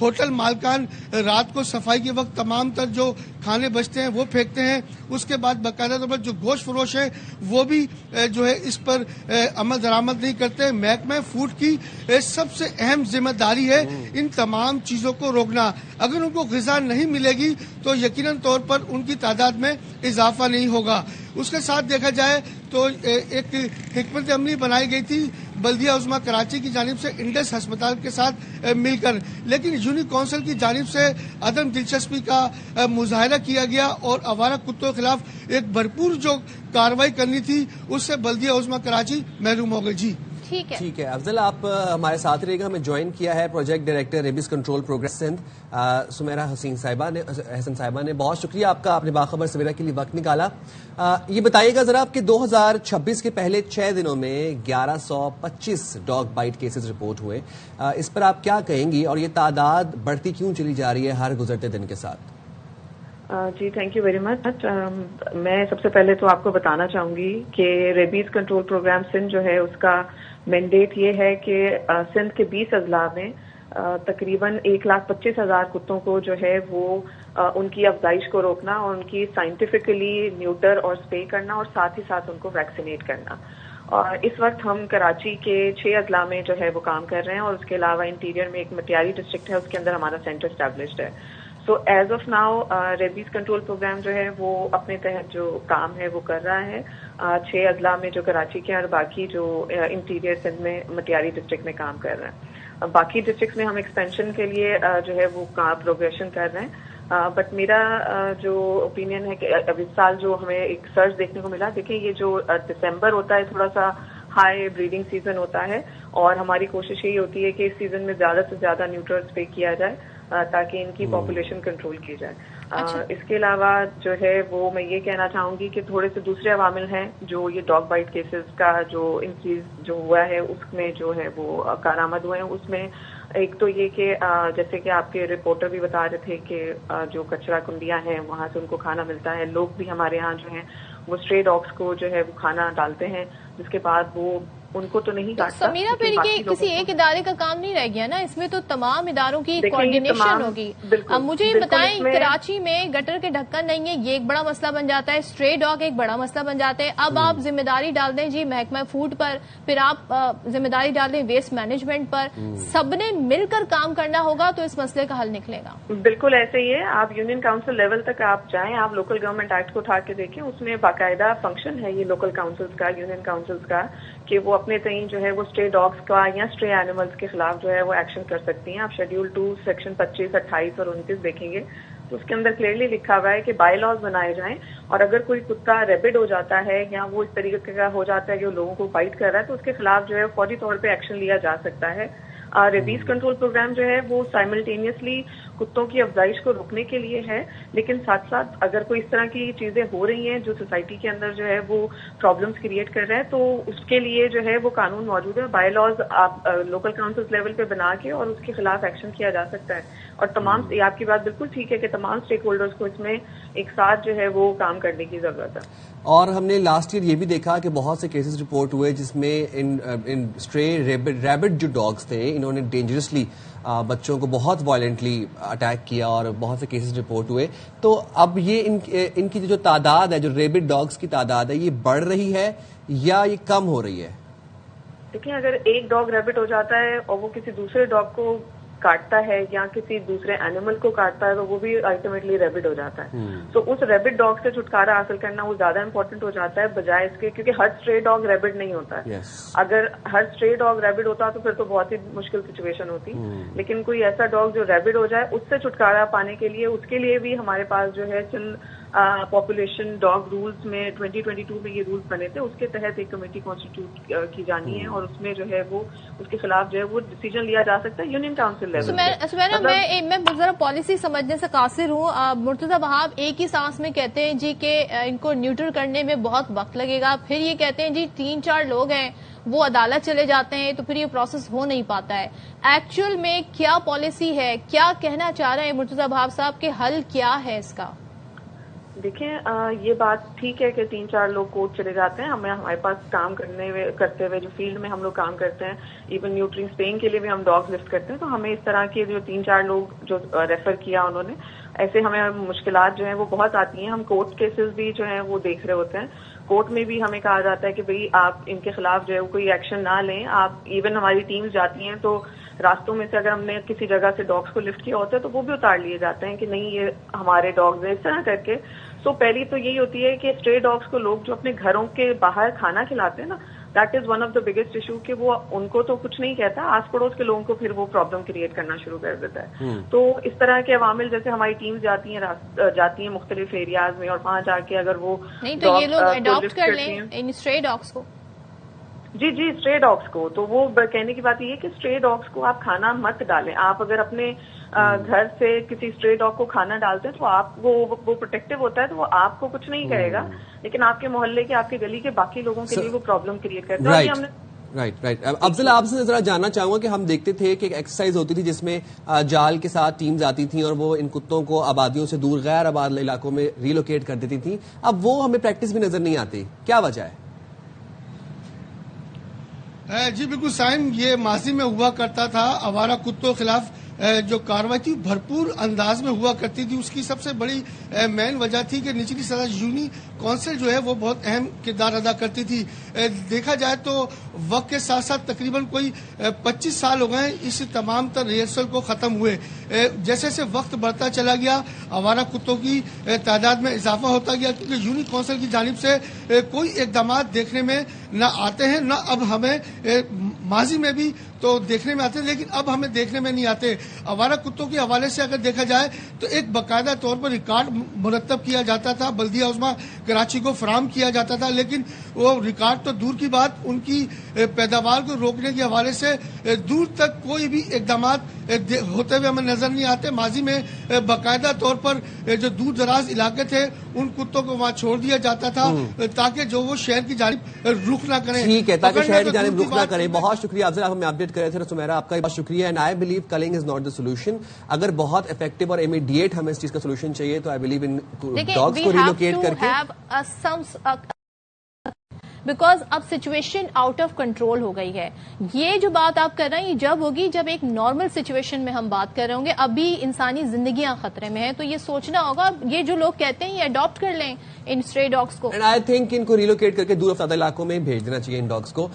Hotel مالکان رات کو صفائی کے وقت تمام تر جو کھانے بچتے ہیں وہ پھینکتے ہیں. اس کے بعد باقاعدہ طور پر جو گوشت فروش ہے وہ بھی جو ہے اس پر عمل درآمد نہیں کرتے. محکمہ فوڈ کی سب سے اہم ذمہ داری ہے ان تمام چیزوں کو روکنا. اگر ان کو غذا نہیں ملے گی تو یقیناً طور پر ان کی تعداد میں اضافہ نہیں ہوگا. اس کے ساتھ دیکھا جائے تو ایک حکمت عملی بنائی گئی تھی بلدیہ عظمی کراچی کی جانب سے انڈس ہسپتال کے ساتھ مل کر, لیکن یونین کونسل کی جانب سے عدم دلچسپی کا مظاہرہ کیا گیا اور آوارہ کتوں کے خلاف ایک بھرپور جو کارروائی کرنی تھی اس سے بلدیہ عظمی کراچی محروم ہو گئی. جی ٹھیک ہے افضل, آپ ہمارے ساتھ رہے گا. ہمیں جوائن کیا ہے project director rabies control programme Sindh Sameera Hassan صاحبہ نے. بہت شکریہ آپ کا, آپ نے باخبر سویرا کے لیے وقت نکالا. یہ بتائیے گا ذرا آپ کہ 2026 کے پہلے 6 دنوں میں 1125 ڈاگ بائٹ کیسز رپورٹ ہوئے. اس پر آپ کیا کہیں گی اور یہ تعداد بڑھتی کیوں چلی جا رہی ہے ہر گزرتے دن کے ساتھ؟ جی تھینک یو ویری مچ. میں سب سے پہلے تو آپ کو بتانا چاہوں گی کہ ریبیز کنٹرول پروگرام سندھ جو ہے اس کا مینڈیٹ یہ ہے کہ سندھ کے 20 اضلاع میں تقریباً 1,25,000 کتوں کو جو ہے وہ ان کی افزائش کو روکنا اور ان کی سائنٹیفکلی نیوٹر اور اسپے کرنا اور ساتھ ہی ساتھ ان کو ویکسینیٹ کرنا. اور اس وقت ہم کراچی کے 6 اضلاع میں جو ہے وہ کام کر رہے ہیں اور اس کے علاوہ انٹیریئر میں ایک مٹیاری ڈسٹرکٹ ہے, اس کے اندر ہمارا سینٹر اسٹیبلشڈ ہے. So as of now rabies control program جو ہے وہ اپنے تحت جو کام ہے وہ کر رہا ہے 6 اضلاع میں جو کراچی کے اور باقی جو انٹیریئر سندھ میں مٹیاری ڈسٹرکٹ میں کام کر رہے ہیں. باقی ڈسٹرکٹس میں ہم ایکسپینشن کے لیے جو ہے وہ پروگریشن کر رہے ہیں. بٹ میرا جو اوپینین ہے کہ اب اس سال جو ہمیں ایک سرچ دیکھنے کو ملا, دیکھیں یہ جو دسمبر ہوتا ہے تھوڑا سا ہائی بریڈنگ سیزن ہوتا ہے اور ہماری کوشش یہی ہوتی ہے کہ اس سیزن میں زیادہ سے زیادہ نیوٹرل اسپے کیا جائے تاکہ ان کی پاپولیشن کنٹرول کی جائے. اس کے علاوہ جو ہے وہ میں یہ کہنا چاہوں گی کہ تھوڑے سے دوسرے عوامل ہیں جو یہ ڈاگ بائٹ کیسز کا جو انکریز جو ہوا ہے اس میں جو ہے وہ کارآمد ہوئے ہیں. اس میں ایک تو یہ کہ جیسے کہ آپ کے رپورٹر بھی بتا رہے تھے کہ جو کچرا کنڈیاں ہیں وہاں سے ان کو کھانا ملتا ہے. لوگ بھی ہمارے یہاں جو ہیں وہ اسٹرے ڈاگس کو جو ہے وہ کھانا ڈالتے ہیں جس کے بعد وہ ان کو تو نہیں کاٹتا. سمیرہ پھر یہ کسی ایک ادارے کا کام نہیں رہ گیا نا, اس میں تو تمام اداروں کی کوارڈینیشن ہوگی. اب مجھے یہ بتائیں کراچی میں گٹر کے ڈھکن نہیں ہے, یہ ایک بڑا مسئلہ بن جاتا ہے, اسٹرے ڈاگ ایک بڑا مسئلہ بن جاتا ہے. اب آپ ذمہ داری ڈال دیں جی محکمہ فوڈ پر, پھر آپ ذمہ داری ڈال دیں ویسٹ مینجمنٹ پر, سب نے مل کر کام کرنا ہوگا تو اس مسئلے کا حل نکلے گا. بالکل ایسے ہی ہے. آپ یونین کاؤنسل لیول تک آپ جائیں, آپ لوکل گورنمنٹ ایکٹ کو اٹھا کے دیکھیں, اس میں باقاعدہ فنکشن ہے یہ لوکل کاؤنسلز کا, یونین کاؤنسلز کا, کہ وہ اپنے تئیں جو ہے وہ اسٹرے ڈاگس کا یا اسٹرے اینیملز کے خلاف جو ہے وہ ایکشن کر سکتی ہیں. آپ شیڈیول 2 سیکشن 25, 28 اور 29 دیکھیں گے تو اس کے اندر کلیئرلی لکھا ہوا ہے کہ بائی لاز بنائے جائیں اور اگر کوئی کتا ریبڈ ہو جاتا ہے یا وہ اس طریقے کا ہو جاتا ہے کہ وہ لوگوں کو بائٹ کر رہا ہے تو اس کے خلاف جو ہے فوری طور پہ ایکشن لیا جا سکتا ہے. ریبیز کنٹرول پروگرام جو ہے وہ سائملٹینیسلی کتوں کی افزائش کو روکنے کے لیے ہے, لیکن ساتھ ساتھ اگر کوئی اس طرح کی چیزیں ہو رہی ہیں جو سوسائٹی کے اندر جو ہے وہ پرابلمس کریٹ کر رہے ہیں تو اس کے لیے جو ہے وہ قانون موجود ہے. بائی لاز آپ لوکل کاؤنسل لیول پہ بنا کے اور اس کے خلاف ایکشن کیا جا سکتا ہے. اور تمام آپ کی بات بالکل ٹھیک ہے کہ تمام اسٹیک ہولڈرز کو اس میں ایک ساتھ جو ہے وہ کام کرنے کی ضرورت ہے. اور ہم نے لاسٹ ایئر یہ بھی دیکھا کہ بہت سے کیسز رپورٹ ہوئے جس میں ان اسٹرے ریبڈ جو ڈاگس تھے انہوں نے ڈینجرسلی بچوں کو بہت وائلنٹلی اٹیک کیا اور بہت سے کیسز رپورٹ ہوئے. تو اب یہ ان کی جو تعداد ہے, جو ریبڈ ڈاگس کی تعداد ہے, یہ بڑھ رہی ہے یا یہ کم ہو رہی ہے؟ دیکھیں اگر ایک ڈاگ ریبڈ ہو جاتا ہے اور وہ کسی دوسرے ڈاگ کو کاٹتا ہے یا کسی دوسرے اینیمل کو کاٹتا ہے تو وہ بھی الٹیمیٹلی ریبڈ ہو جاتا ہے. تو اس ریبڈ ڈاگ سے چھٹکارا حاصل کرنا وہ زیادہ امپورٹنٹ ہو جاتا ہے بجائے اس کے, کیونکہ ہر اسٹرے ڈاگ ریبڈ نہیں ہوتا ہے. اگر ہر اسٹرے ڈاگ ریبڈ ہوتا تو پھر تو بہت ہی مشکل سچویشن ہوتی. لیکن کوئی ایسا ڈاگ جو ریبڈ ہو جائے اس سے چھٹکارا پانے کے لیے اس کے لیے بھی ہمارے پاس جو ہے پاپولیشن ڈاگ رولز میں 2022 میں یہ رولز بنے تھے, اس کے تحت ایک کمیٹی کانسٹیٹیوٹ کی جانی ہے اور اس میں جو ہے وہ اس کے خلاف جو ہے وہ ڈیسیجن لیا جا سکتا ہے یونین کاؤنسل لیول. میں ذرا پالیسی سمجھنے سے قاصر ہوں. مرتضی وہاب ایک ہی سانس میں کہتے ہیں جی کہ ان کو نیوٹر کرنے میں بہت وقت لگے گا, پھر یہ کہتے ہیں جی 3-4 لوگ ہیں وہ عدالت چلے جاتے ہیں تو پھر یہ پروسیس ہو نہیں پاتا ہے. ایکچوئل میں کیا پالیسی ہے, کیا کہنا چاہ رہے ہیں مرتضی وہاب صاحب کہ حل کیا ہے اس کا؟ دیکھیں یہ بات ٹھیک ہے کہ 3-4 لوگ کوٹ چلے جاتے ہیں. ہمارے پاس کام کرتے ہوئے جو فیلڈ میں ہم لوگ کام کرتے ہیں, ایون نیوٹری اسپیئنگ کے لیے بھی ہم ڈاگز لفٹ کرتے ہیں, تو ہمیں اس طرح کے جو 3-4 لوگ جو ریفر کیا انہوں نے, ایسے ہمیں مشکلات جو ہیں وہ بہت آتی ہیں. ہم کورٹ کیسز بھی جو ہیں وہ دیکھ رہے ہوتے ہیں. کورٹ میں بھی ہمیں کہا جاتا ہے کہ بھئی آپ ان کے خلاف جو ہے وہ کوئی ایکشن نہ لیں. آپ ایون ہماری ٹیمز جاتی ہیں تو راستوں میں سے اگر ہم نے کسی جگہ سے ڈاگس کو لفٹ کیا ہوتا ہے تو وہ بھی اتار لیے جاتے ہیں کہ نہیں یہ ہمارے ڈاگز ہیں, اس طرح کر کے. سو پہلی تو یہی ہوتی ہے کہ اسٹرے ڈاگس کو لوگ جو اپنے گھروں کے باہر کھانا کھلاتے ہیں نا, that is one of the biggest issue, کہ وہ ان کو تو کچھ نہیں کہتا, آس پڑوس کے لوگوں کو پھر وہ پرابلم کریٹ کرنا شروع کر دیتا ہے. تو اس طرح کے عوامل, جیسے ہماری ٹیمز جاتی ہیں مختلف ایریاز میں, اور وہاں جا کے اگر وہ نہیں تو یہ لوگ اڈاپٹ کر لیں ان اسٹرے ڈاگس کو. جی اسٹرے ڈاگس کو, تو وہ کہنے کی بات یہ ہے کہ اسٹرے ڈاگس کو آپ کھانا مت ڈالیں. آپ اگر اپنے گھر سے کسی اسٹرے ڈاگ کو کھانا ڈالتے ہیں تو آپ وہ پروٹیکٹیو ہوتا ہے, تو وہ آپ کو کچھ نہیں کہے گا, لیکن آپ کے محلے کے, آپ کے گلی کے باقی لوگوں کے لیے وہ پرابلم کریٹ کرتا ہے. رائٹ. افضل, آپ سے ذرا جاننا چاہوں گا کہ ہم دیکھتے تھے کہ ایک ایکسرسائز ہوتی تھی جس میں جال کے ساتھ ٹیمز آتی تھیں اور وہ ان کتوں کو آبادیوں سے دور غیر آباد علاقوں میں ریلوکیٹ کر دیتی تھیں. اب وہ ہمیں پریکٹس بھی نظر نہیں آتی, کیا وجہ ہے؟ جی بالکل سائن, یہ ماضی میں ہوا کرتا تھا. آوارہ کتوں کے خلاف جو کارروائی تھی بھرپور انداز میں ہوا کرتی تھی. اس کی سب سے بڑی مین وجہ تھی کہ نچلی سطح یونی کونسل جو ہے وہ بہت اہم کردار ادا کرتی تھی. دیکھا جائے تو وقت کے ساتھ ساتھ تقریباً کوئی 25 سال ہو گئے اس تمام تر ریہرسل کو ختم ہوئے. جیسے جیسے وقت بڑھتا چلا گیا آوارہ کتوں کی تعداد میں اضافہ ہوتا گیا, کیونکہ یونی کونسل کی جانب سے کوئی اقدامات دیکھنے میں نہ آتے ہیں, نہ اب ہمیں ماضی میں بھی تو دیکھنے میں آتے ہیں لیکن اب ہمیں دیکھنے میں نہیں آتے. آوارہ کتوں کے حوالے سے اگر دیکھا جائے تو ایک باقاعدہ طور پر ریکارڈ مرتب کیا جاتا تھا, بلدیہ عظمیٰ کراچی کو فراہم کیا جاتا تھا, لیکن وہ ریکارڈ تو دور کی بات, ان کی پیداوار کو روکنے کے حوالے سے دور تک کوئی بھی اقدامات ہوتے ہوئے ہمیں نظر نہیں آتے. ماضی میں باقاعدہ طور پر جو دور دراز علاقے تھے ان کتوں کو وہاں چھوڑ دیا جاتا تھا تاکہ جو وہ شہر کی جانب رخ نہ کریں. ٹھیک ہے, تاکہ شہر کی جانب رخ نہ کریں. بہت شکریہ افضل, آپ ہمیں اپڈیٹ کر رہے تھے. سمیرہ, آپ کا بہت شکریہ. And I believe killing is not the solution. اگر بہت افیکٹو اور امیڈیٹ ہمیں اس چیز کا سولوشن چاہیے تو آئی بلیو ان ڈاگس کو ریلوکیٹ کر کے, بیکاز اب سچویشن آؤٹ آف کنٹرول ہو گئی ہے. یہ جو بات آپ کر رہے ہیں یہ جب ہوگی جب ایک نارمل سچویشن میں ہم بات کر رہے ہوں گے. ابھی انسانی زندگیاں خطرے میں ہیں, تو یہ سوچنا ہوگا. یہ جو لوگ کہتے ہیں یہ اڈاپٹ کر لیں ان اسٹرے ڈاگس کو, اینڈ آئی تھنک ان کو ریلوکیٹ کر کے دور افتادہ علاقوں میں بھیج دینا چاہیے ان ڈاگس کو.